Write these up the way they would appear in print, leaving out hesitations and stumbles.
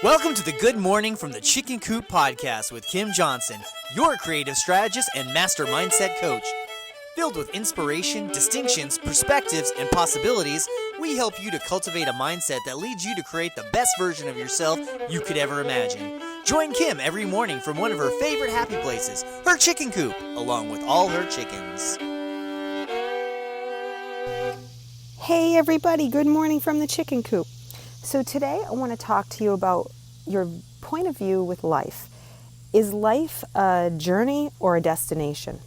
Welcome to the Good Morning from the Chicken Coop podcast with Kim Johnson, your creative strategist and master mindset coach. Filled with inspiration, distinctions, perspectives, and possibilities, we help you to cultivate a mindset that leads you to create the best version of yourself you could ever imagine. Join Kim every morning from one of her favorite happy places, her chicken coop, along with all her chickens. Hey everybody, good morning from the chicken coop. So today I want to talk to you about your point of view with life. Is life a journey or a destination?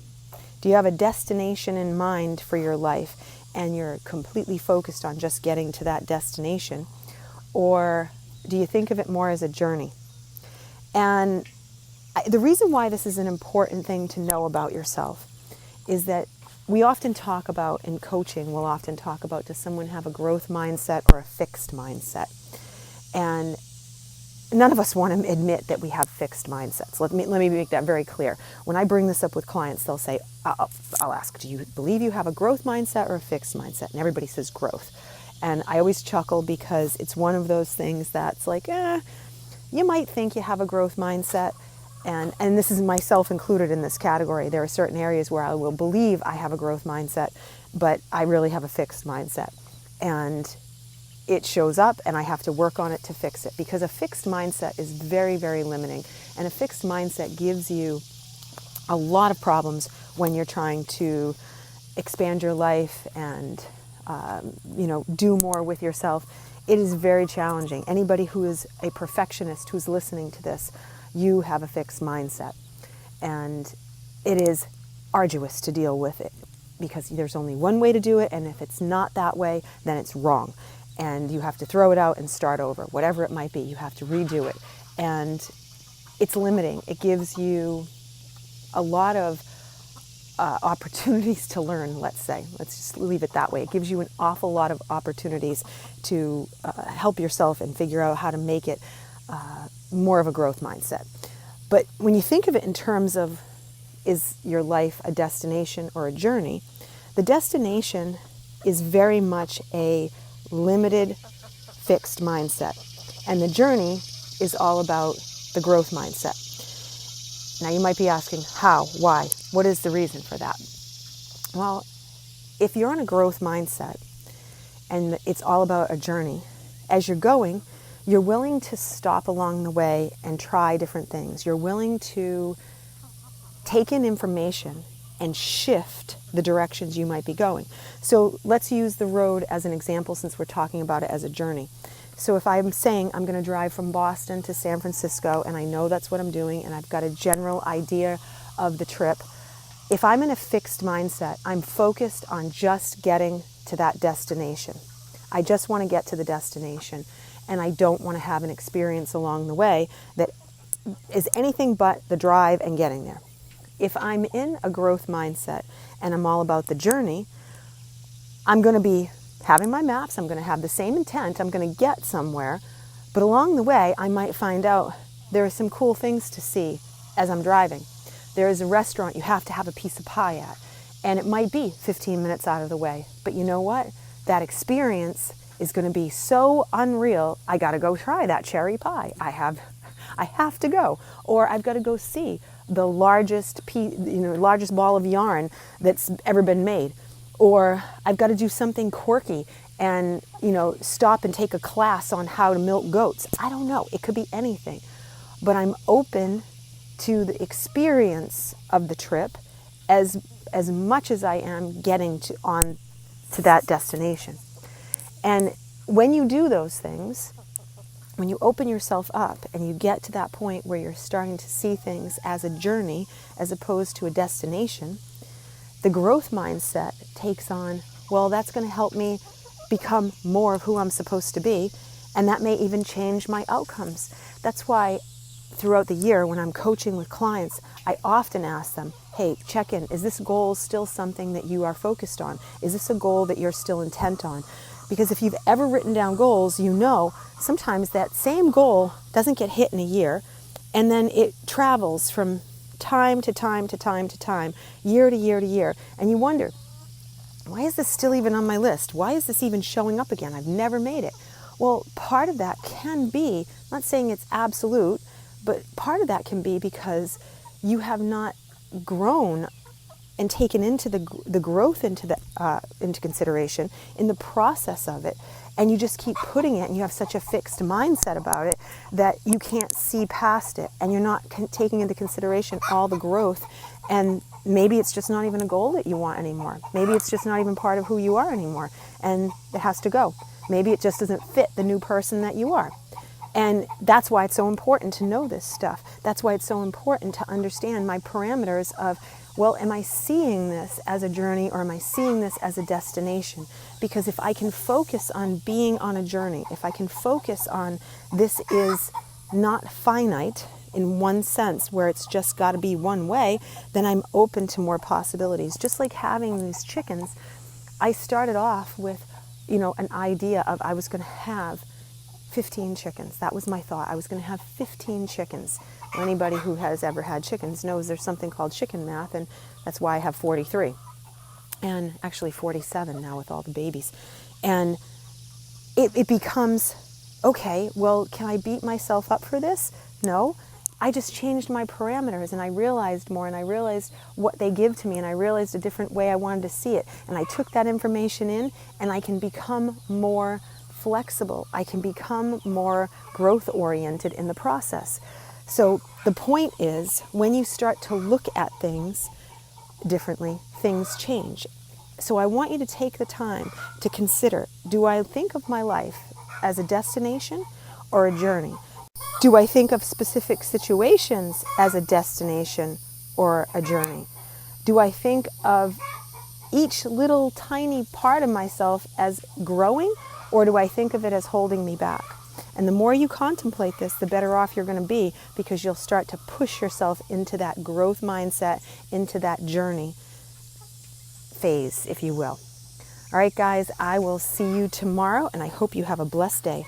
Do you have a destination in mind for your life and you're completely focused on just getting to that destination? Or do you think of it more as a journey? And the reason why this is an important thing to know about yourself is that we often talk about, in coaching, we'll often talk about, does someone have a growth mindset or a fixed mindset? And none of us want to admit that we have fixed mindsets. Let me make that very clear. When I bring this up with clients, they'll say, I'll ask, do you believe you have a growth mindset or a fixed mindset? And everybody says growth. And I always chuckle because it's one of those things that's like, you might think you have a growth mindset. And this is myself included in this category. There are certain areas where I will believe I have a growth mindset, but I really have a fixed mindset. And it shows up and I have to work on it to fix it, because a fixed mindset is very, very limiting. And a fixed mindset gives you a lot of problems when you're trying to expand your life and do more with yourself. It is very challenging. Anybody who is a perfectionist who's listening to this, you have a fixed mindset, and it is arduous to deal with it because there's only one way to do it, and if it's not that way, then it's wrong, and you have to throw it out and start over. Whatever it might be, you have to redo it, and it's limiting. It gives you a lot of opportunities to learn, let's say. Let's just leave it that way. It gives you an awful lot of opportunities to help yourself and figure out how to make it more of a growth mindset. But when you think of it in terms of, is your life a destination or a journey, the destination is very much a limited, fixed mindset. And the journey is all about the growth mindset. Now you might be asking, how, why, what is the reason for that? Well, if you're on a growth mindset and it's all about a journey, as you're going, you're willing to stop along the way and try different things. You're willing to take in information and shift the directions you might be going. So let's use the road as an example, since we're talking about it as a journey. So if I'm saying I'm going to drive from Boston to San Francisco, and I know that's what I'm doing, and I've got a general idea of the trip, if I'm in a fixed mindset, I'm focused on just getting to that destination. I just want to get to the destination. And I don't want to have an experience along the way that is anything but the drive and getting there. If I'm in a growth mindset and I'm all about the journey, I'm going to be having my maps, I'm going to have the same intent, I'm going to get somewhere, but along the way I might find out there are some cool things to see as I'm driving. There is a restaurant you have to have a piece of pie at, and it might be 15 minutes out of the way, but you know what? That experience is going to be so unreal. I got to go try that cherry pie. I have to go, or I've got to go see the largest ball of yarn that's ever been made, or I've got to do something quirky and stop and take a class on how to milk goats. I don't know. It could be anything, but I'm open to the experience of the trip as much as I am getting to that destination. And when you do those things, when you open yourself up and you get to that point where you're starting to see things as a journey as opposed to a destination, the growth mindset takes on, well, that's going to help me become more of who I'm supposed to be, and that may even change my outcomes. That's why throughout the year when I'm coaching with clients, I often ask them, hey, check in. Is this goal still something that you are focused on? Is this a goal that you're still intent on? Because if you've ever written down goals, you know sometimes that same goal doesn't get hit in a year, and then it travels from time to time to time to time, year to year to year, and you wonder, why is this still even on my list? Why is this even showing up again? I've never made it. Well, part of that can be, I'm not saying it's absolute, but part of that can be because you have not grown and taken into the growth into consideration in the process of it, and you just keep putting it, and you have such a fixed mindset about it that you can't see past it, and you're not taking into consideration all the growth. And maybe it's just not even a goal that you want anymore. Maybe it's just not even part of who you are anymore, and it has to go. Maybe it just doesn't fit the new person that you are. And that's why it's so important to know this stuff. That's why it's so important to understand my parameters of, well, am I seeing this as a journey or am I seeing this as a destination? Because if I can focus on being on a journey, if I can focus on this is not finite in one sense where it's just got to be one way, then I'm open to more possibilities. Just like having these chickens, I started off with, an idea of I was going to have 15 chickens. That was my thought. I was going to have 15 chickens. Anybody who has ever had chickens knows there's something called chicken math, and that's why I have 43. And actually 47 now with all the babies. And it becomes, okay, well, can I beat myself up for this? No. I just changed my parameters, and I realized more, and I realized what they give to me, and I realized a different way I wanted to see it. And I took that information in, and I can become more flexible. I can become more growth-oriented in the process. So the point is, when you start to look at things differently, things change. So I want you to take the time to consider, do I think of my life as a destination or a journey? Do I think of specific situations as a destination or a journey? Do I think of each little tiny part of myself as growing, or do I think of it as holding me back? And the more you contemplate this, the better off you're going to be, because you'll start to push yourself into that growth mindset, into that journey phase, if you will. All right, guys, I will see you tomorrow, and I hope you have a blessed day.